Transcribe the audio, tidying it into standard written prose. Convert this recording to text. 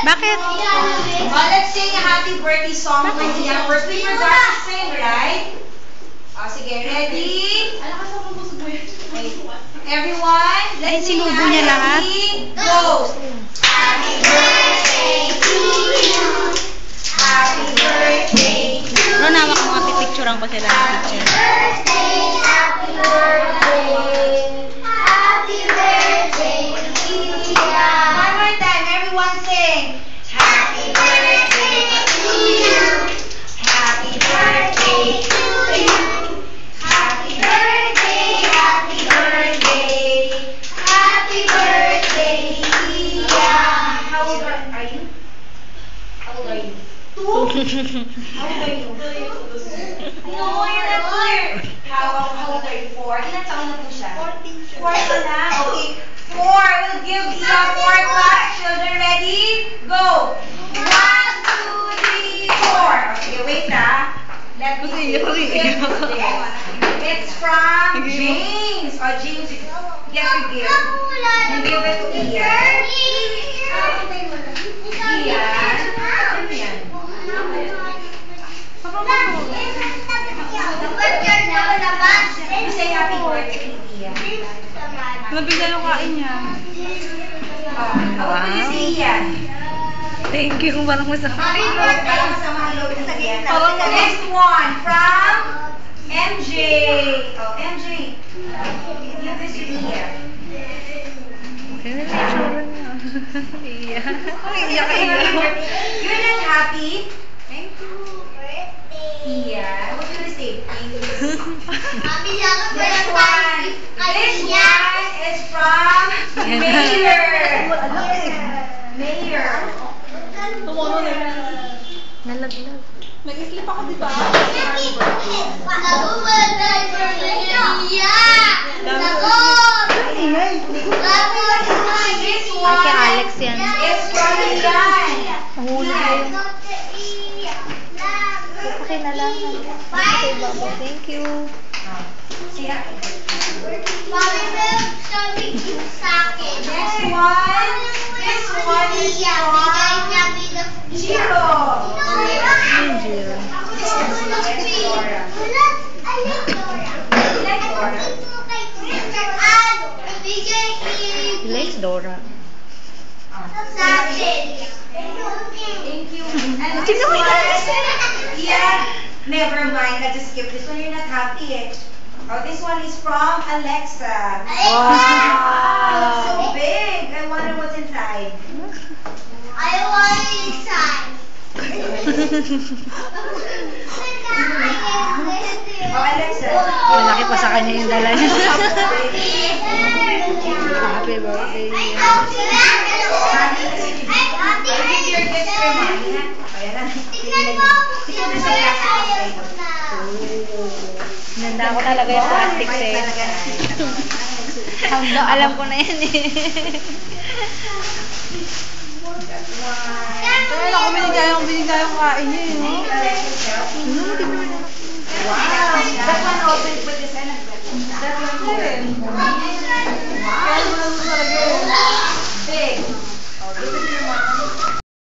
Bakit? Let's sing a happy birthday song for Ian. First, we forgot to sing, right? Sige, ready? Everyone, let's sing sinubo niya lahat. Go! Happy birthday to you. Happy birthday to you. Ron, hawak mo nga, pipicturean ko sila ng picture. Happy birthday. Happy birthday, Ian. One more time, everyone sing. Happy birthday to you. Happy birthday to you. Happy birthday, happy birthday. Happy birthday, Ian. How old are you? How old are you? 2? How old are you? No, you're not here. How old are you? 4? Ilan taon na po siya? 14. 4 pa na? Okay. 4. We'll give Ia 4 claps. Children, ready? Go! 1, 2, 3, 4. Okay, wait na. Let me see. It's from James. Oh, James, get your gift. And give it to Ia. Ia. Ano yan? You say happy birthday to Ia. Mabigyan ang kain niya. Wow. Si Ian. Thank you. Parang masama. Parang masama ang loob ni Ian. Next one from MJ. Oh, MJ. Give this to Ian. Kaya na yung niya. Iya. Iyak. You're not happy? Thank you. Ian. What should I say? Thank you. This one is from Mayor. Mayor. Nalaglag. Mag-sleep ako, di ba? This Ay, kay one Alex yan. is from Ian. Mahulog na yun. Okay na lang. Okay, Baba. Thank you. Siya. Next one. This one is from Jiro. Yung Jiro. He likes Dora. Thank you. And this one, yeah, never mind. I just skip this one. You're not happy eh. Oh, this one is from Alexa. Wow, so big. I wonder what's inside. Oh, Alexa. Malaki pa sa kanya yung dala niya. Happy birthday. Nanda ko talaga yung plastic set. Alam ko na yan eh. Kaya ako binigay yung kain niya eh. Wow. That one also is with the Senate. That one here. Kaya mo naman talaga yun. Big.